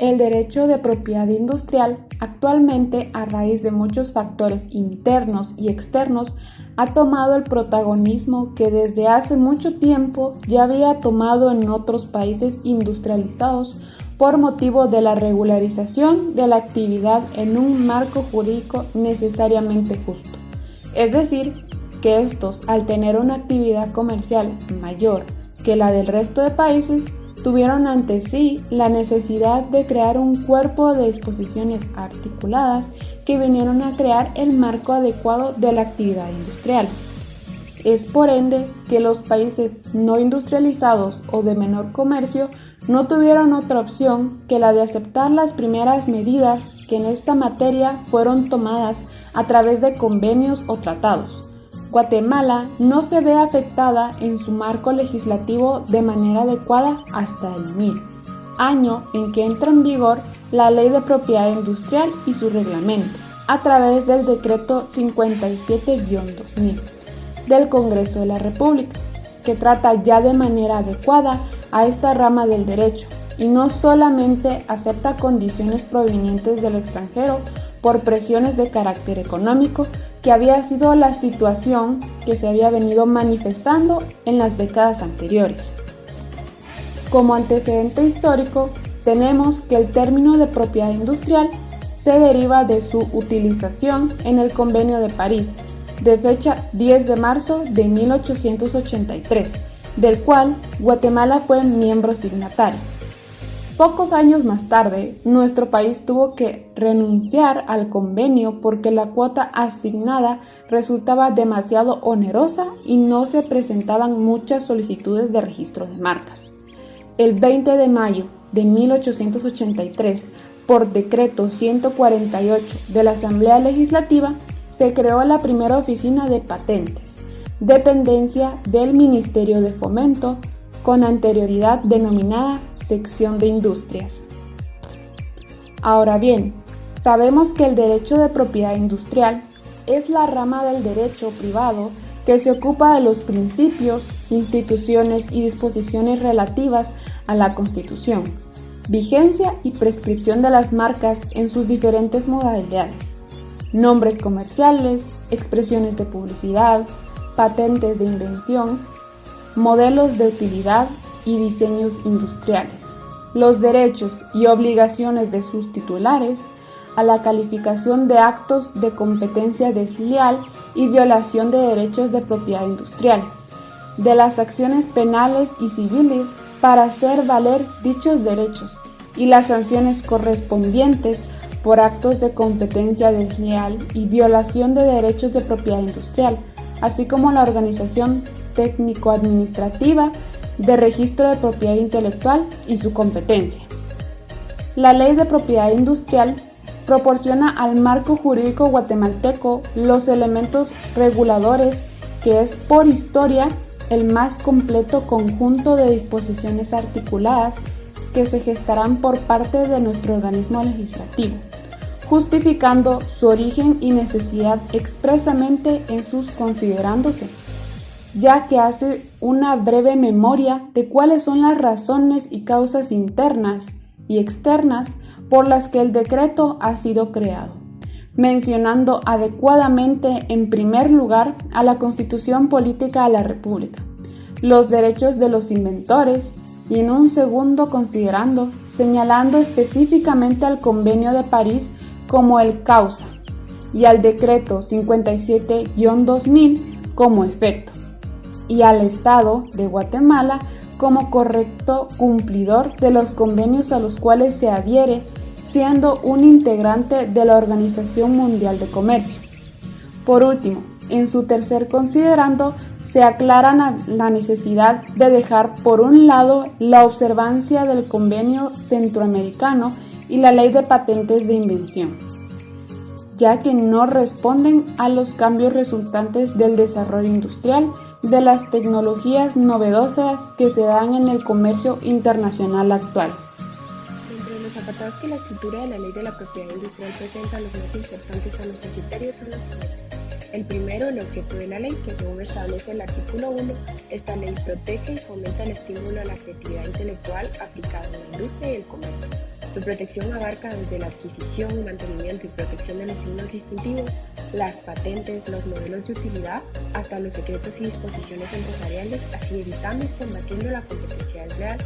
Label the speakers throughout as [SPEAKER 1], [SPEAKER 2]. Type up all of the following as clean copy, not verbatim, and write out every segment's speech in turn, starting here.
[SPEAKER 1] El derecho de propiedad industrial, actualmente, a raíz de muchos factores internos y externos, ha tomado el protagonismo que desde hace mucho tiempo ya había tomado en otros países industrializados por motivo de la regularización de la actividad en un marco jurídico necesariamente justo. Es decir, que estos, al tener una actividad comercial mayor que la del resto de países, tuvieron ante sí la necesidad de crear un cuerpo de disposiciones articuladas que vinieron a crear el marco adecuado de la actividad industrial. Es por ende que los países no industrializados o de menor comercio no tuvieron otra opción que la de aceptar las primeras medidas que en esta materia fueron tomadas a través de convenios o tratados. Guatemala no se ve afectada en su marco legislativo de manera adecuada hasta el 2000, año en que entra en vigor la Ley de Propiedad Industrial y su reglamento, a través del Decreto 57-2000 del Congreso de la República, que trata ya de manera adecuada a esta rama del derecho y no solamente acepta condiciones provenientes del extranjero por presiones de carácter económico, que había sido la situación que se había venido manifestando en las décadas anteriores. Como antecedente histórico, tenemos que el término de propiedad industrial se deriva de su utilización en el Convenio de París, de fecha 10 de marzo de 1883, del cual Guatemala fue miembro signatario. Pocos años más tarde, nuestro país tuvo que renunciar al convenio porque la cuota asignada resultaba demasiado onerosa y no se presentaban muchas solicitudes de registro de marcas. El 20 de mayo de 1883, por decreto 148 de la Asamblea Legislativa, se creó la primera oficina de patentes, dependencia del Ministerio de Fomento, con anterioridad denominada Sección de Industrias. Ahora bien, sabemos que el derecho de propiedad industrial es la rama del derecho privado que se ocupa de los principios, instituciones y disposiciones relativas a la Constitución, vigencia y prescripción de las marcas en sus diferentes modalidades, nombres comerciales, expresiones de publicidad, patentes de invención, modelos de utilidad y diseños industriales, los derechos y obligaciones de sus titulares, a la calificación de actos de competencia desleal y violación de derechos de propiedad industrial, de las acciones penales y civiles para hacer valer dichos derechos y las sanciones correspondientes por actos de competencia desleal y violación de derechos de propiedad industrial, así como la organización técnico-administrativa de registro de propiedad intelectual y su competencia. La Ley de Propiedad Industrial proporciona al marco jurídico guatemalteco los elementos reguladores que es por historia el más completo conjunto de disposiciones articuladas que se gestarán por parte de nuestro organismo legislativo, justificando su origen y necesidad expresamente en sus considerándose, ya que hace una breve memoria de cuáles son las razones y causas internas y externas por las que el decreto ha sido creado, mencionando adecuadamente en primer lugar a la Constitución Política de la República, los derechos de los inventores y en un segundo señalando específicamente al Convenio de París como el causa y al decreto 57-2000 como efecto, y al Estado de Guatemala como correcto cumplidor de los convenios a los cuales se adhiere, siendo un integrante de la Organización Mundial de Comercio. Por último, en su tercer considerando, se aclara la necesidad de dejar por un lado la observancia del Convenio Centroamericano y la Ley de Patentes de Invención, ya que no responden a los cambios resultantes del desarrollo industrial, de las tecnologías novedosas que se dan en el comercio internacional actual.
[SPEAKER 2] Entre los apartados que la estructura de la Ley de la Propiedad Industrial presenta los más importantes a nuestro criterio son los siguientes. El primero, el objeto de la ley, que según establece el artículo 1, esta ley protege y fomenta el estímulo a la creatividad intelectual aplicada en la industria y el comercio. Su protección abarca desde la adquisición, mantenimiento y protección de los signos distintivos, las patentes, los modelos de utilidad, hasta los secretos y disposiciones empresariales, así evitando y combatiendo la competencia desleal.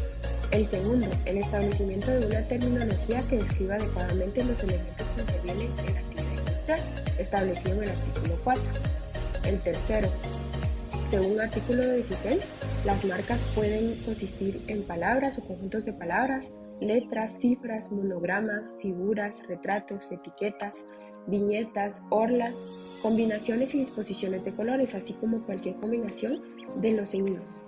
[SPEAKER 2] El segundo, el establecimiento de una terminología que describa adecuadamente los elementos que intervienen en la actividad industrial, establecido en el artículo 4. El tercero, según el artículo 16, las marcas pueden consistir en palabras o conjuntos de palabras, letras, cifras, monogramas, figuras, retratos, etiquetas, viñetas, orlas, combinaciones y disposiciones de colores, así como cualquier combinación de los signos.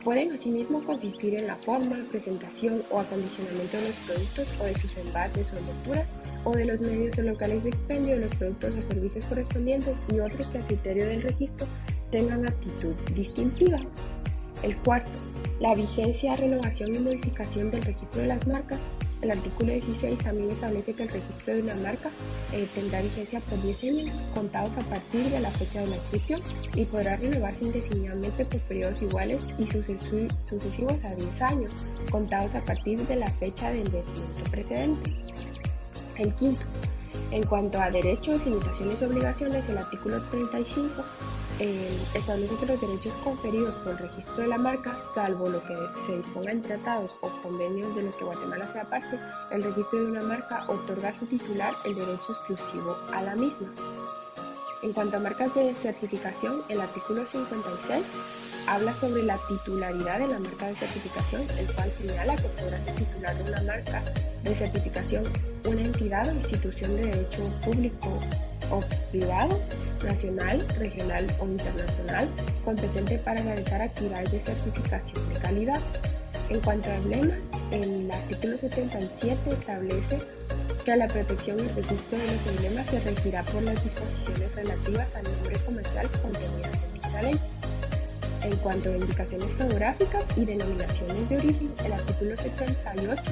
[SPEAKER 2] Pueden asimismo consistir en la forma, presentación o acondicionamiento de los productos o de sus envases o envolturas, o de los medios o locales de expendio de los productos o servicios correspondientes y otros que a criterio del registro tengan actitud distintiva. El cuarto, la vigencia, renovación y modificación del registro de las marcas. El artículo 16 también establece que el registro de una marca tendrá vigencia por 10 años contados a partir de la fecha de la inscripción y podrá renovarse indefinidamente por periodos iguales y sucesivos a 10 años contados a partir de la fecha del vencimiento precedente. El quinto, en cuanto a derechos, limitaciones y obligaciones, el artículo 35 establece que los derechos conferidos por el registro de la marca, salvo lo que se disponga en tratados o convenios de los que Guatemala sea parte, el registro de una marca otorga a su titular el derecho exclusivo a la misma. En cuanto a marcas de certificación, el artículo 56 habla sobre la titularidad de la marca de certificación, el cual señala que podrá ser titular de una marca de certificación una entidad o institución de derecho público o privado, nacional, regional o internacional, competente para realizar actividades de certificación de calidad. En cuanto a emblemas, el artículo 77 establece que la protección y el registro de los emblemas se regirá por las disposiciones relativas al nombre comercial contenidas en dicha ley. En cuanto a indicaciones geográficas y denominaciones de origen, el artículo 78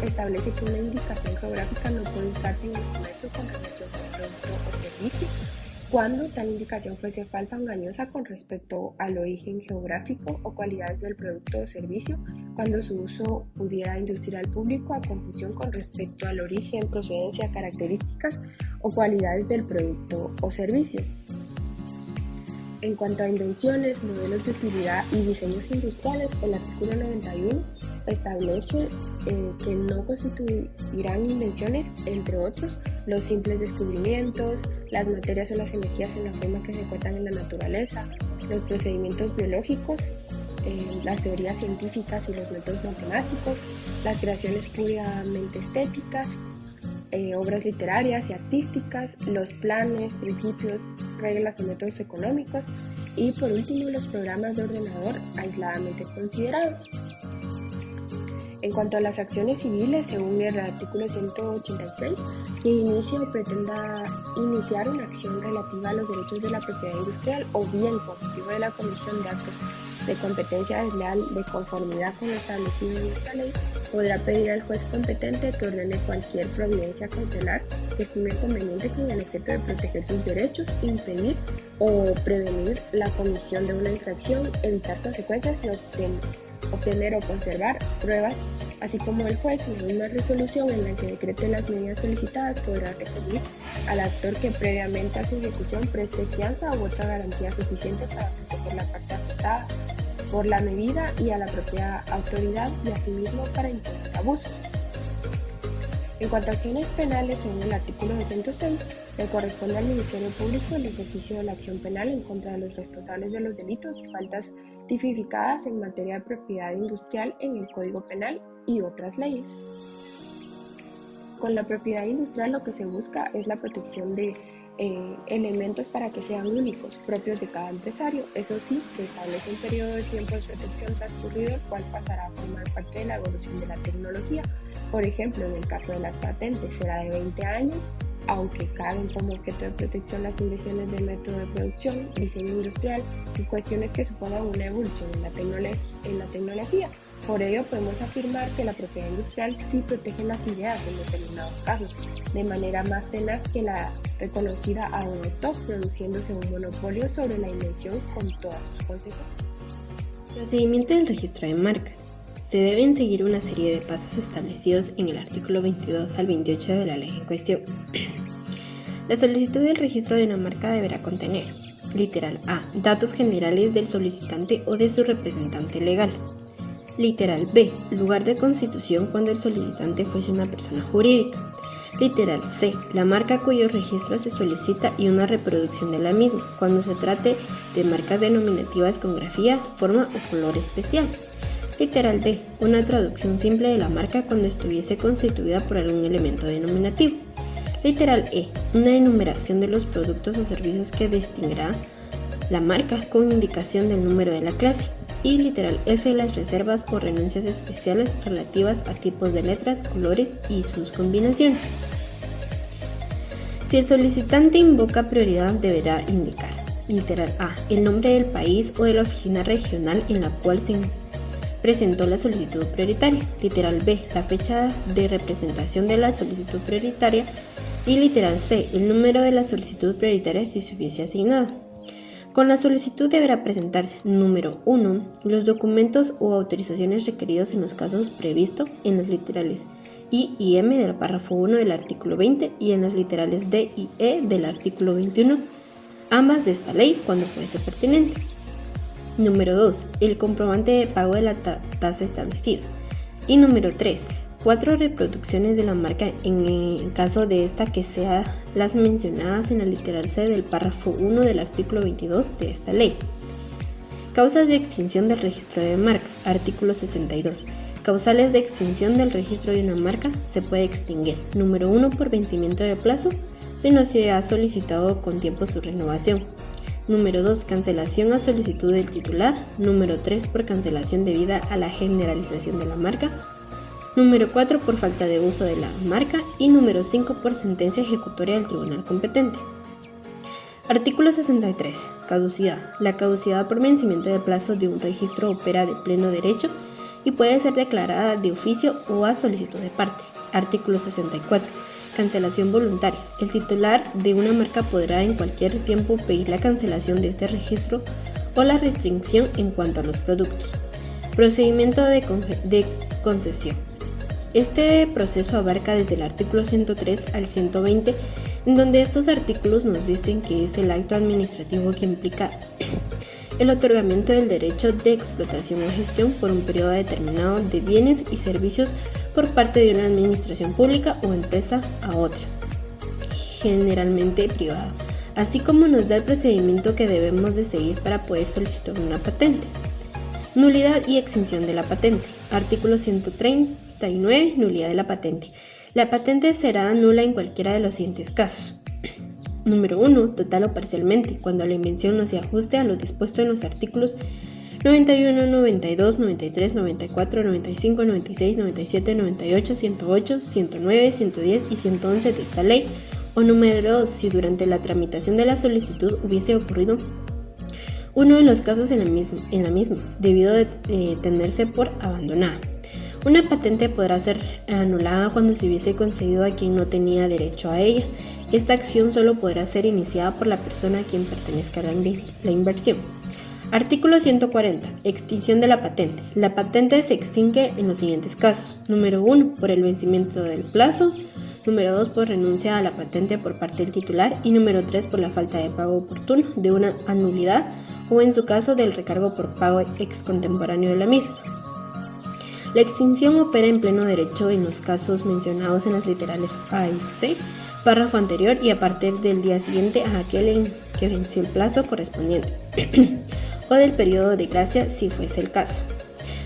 [SPEAKER 2] establece que una indicación geográfica no puede usarse en el comercio con relación a un producto o servicio cuando tal indicación fuese falsa o engañosa con respecto al origen geográfico o cualidades del producto o servicio, cuando su uso pudiera inducir al público a confusión con respecto al origen, procedencia, características o cualidades del producto o servicio. En cuanto a invenciones, modelos de utilidad y diseños industriales, el artículo 91 establece que no constituirán invenciones, entre otros, los simples descubrimientos, las materias o las energías en la forma que se encuentran en la naturaleza, los procedimientos biológicos, las teorías científicas y los métodos matemáticos, las creaciones puramente estéticas, obras literarias y artísticas, los planes, principios, reglas o métodos económicos y por último los programas de ordenador aisladamente considerados. En cuanto a las acciones civiles, según el artículo 186, quien inicie o pretenda iniciar una acción relativa a los derechos de la propiedad industrial o bien con motivo de la comisión de actos de competencia desleal de conformidad con lo establecido en esta ley, podrá pedir al juez competente que ordene cualquier providencia cautelar que estime conveniente con el objeto de proteger sus derechos, impedir o prevenir la comisión de una infracción, evitar consecuencias y obtener o conservar pruebas, así como el juez en una resolución en la que decrete las medidas solicitadas podrá recurrir al actor que previamente a su ejecución preste fianza u otra garantía suficiente para proteger la parte afectada por la medida y a la propia autoridad y asimismo para impedir abusos. En cuanto a acciones penales, según el artículo 206, le corresponde al Ministerio Público el ejercicio de la acción penal en contra de los responsables de los delitos y faltas tipificadas en materia de propiedad industrial en el Código Penal y otras leyes. Con la propiedad industrial lo que se busca es la protección de elementos para que sean únicos, propios de cada empresario. Eso sí, se establece un periodo de tiempo de protección transcurrido, el cual pasará a formar parte de la evolución de la tecnología. Por ejemplo, en el caso de las patentes será de 20 años, aunque caben como objeto de protección las ingresiones del método de producción, diseño industrial y cuestiones que supongan una evolución en la tecnología. Por ello podemos afirmar que la propiedad industrial sí protege las ideas en determinados casos, de manera más tenaz que la reconocida auto, produciéndose un monopolio sobre la invención con todas sus consecuencias.
[SPEAKER 3] Procedimiento del registro de marcas. Se deben seguir una serie de pasos establecidos en el artículo 22 al 28 de la ley en cuestión. La solicitud del registro de una marca deberá contener: literal A, datos generales del solicitante o de su representante legal. Literal B, lugar de constitución cuando el solicitante fuese una persona jurídica. Literal C, la marca cuyo registro se solicita y una reproducción de la misma, cuando se trate de marcas denominativas con grafía, forma o color especial. Literal D, una traducción simple de la marca cuando estuviese constituida por algún elemento denominativo. Literal E, una enumeración de los productos o servicios que distinguirá la marca con indicación del número de la clase. Y literal F, las reservas o renuncias especiales relativas a tipos de letras, colores y sus combinaciones. Si el solicitante invoca prioridad, deberá indicar: literal A, el nombre del país o de la oficina regional en la cual se presentó la solicitud prioritaria. Literal B, la fecha de representación de la solicitud prioritaria. Y literal C, el número de la solicitud prioritaria si se hubiese asignado. Con la solicitud deberá presentarse: número 1, los documentos o autorizaciones requeridos en los casos previstos en las literales I y M del párrafo 1 del artículo 20 y en las literales D y E del artículo 21, ambas de esta ley cuando fuese pertinente. Número 2, el comprobante de pago de la tasa establecida. Y número 3, 4 reproducciones de la marca en el caso de esta que sean las mencionadas en la literal C del párrafo 1 del artículo 22 de esta ley. Causas de extinción del registro de marca. Artículo 62. Causales de extinción del registro de una marca: se puede extinguir: número 1, por vencimiento de plazo, si no se ha solicitado con tiempo su renovación. Número 2, cancelación a solicitud del titular. Número 3, por cancelación debida a la generalización de la marca. Número 4, por falta de uso de la marca. Y número 5, por sentencia ejecutoria del tribunal competente. Artículo 63. Caducidad. La caducidad por vencimiento de plazo de un registro opera de pleno derecho y puede ser declarada de oficio o a solicitud de parte. Artículo 64. Cancelación voluntaria. El titular de una marca podrá en cualquier tiempo pedir la cancelación de este registro o la restricción en cuanto a los productos. Procedimiento de concesión. Este proceso abarca desde el artículo 103 al 120, en donde estos artículos nos dicen que es el acto administrativo que implica el otorgamiento del derecho de explotación o gestión por un periodo determinado de bienes y servicios por parte de una administración pública o empresa a otra, generalmente privada, así como nos da el procedimiento que debemos de seguir para poder solicitar una patente. Nulidad y extinción de la patente. Artículo 139. Nulidad de la patente. La patente será nula en cualquiera de los siguientes casos. Número 1. Total o parcialmente, cuando la invención no se ajuste a lo dispuesto en los artículos 91, 92, 93, 94, 95, 96, 97, 98, 108, 109, 110 y 111 de esta ley. O número 2. Si durante la tramitación de la solicitud hubiese ocurrido uno de los casos en la misma, debido de tenerse por abandonada. Una patente podrá ser anulada cuando se hubiese concedido a quien no tenía derecho a ella. Esta acción solo podrá ser iniciada por la persona a quien pertenezca la inversión. Artículo 140. Extinción de la patente. La patente se extingue en los siguientes casos. Número 1. Por el vencimiento del plazo. Número 2. Por renuncia a la patente por parte del titular. Y número 3. Por la falta de pago oportuno de una anulidad o en su caso del recargo por pago ex contemporáneo de la misma. La extinción opera en pleno derecho en los casos mencionados en las literales A y C, párrafo anterior y a partir del día siguiente a aquel en que venció el plazo correspondiente o del periodo de gracia si fuese el caso.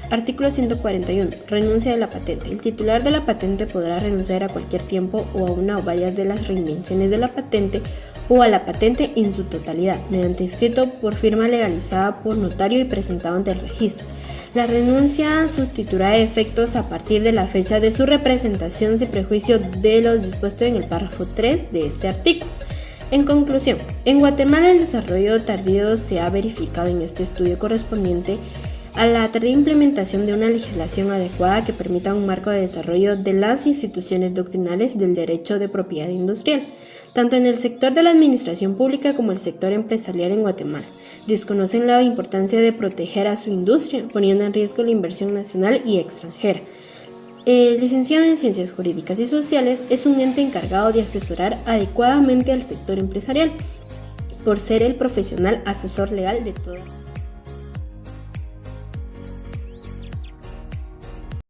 [SPEAKER 3] Artículo 141. Renuncia de la patente. El titular de la patente podrá renunciar a cualquier tiempo o a una o varias de las reinvenciones de la patente o a la patente en su totalidad, mediante escrito por firma legalizada por notario y presentado ante el registro. La renuncia sustituirá efectos a partir de la fecha de su representación sin prejuicio de lo dispuesto en el párrafo 3 de este artículo. En conclusión, en Guatemala el desarrollo tardío se ha verificado en este estudio correspondiente a la tardía implementación de una legislación adecuada que permita un marco de desarrollo de las instituciones doctrinales del derecho de propiedad industrial, tanto en el sector de la administración pública como el sector empresarial en Guatemala. Desconocen la importancia de proteger a su industria, poniendo en riesgo la inversión nacional y extranjera. El licenciado en Ciencias Jurídicas y Sociales es un ente encargado de asesorar adecuadamente al sector empresarial, por ser el profesional asesor legal de todas.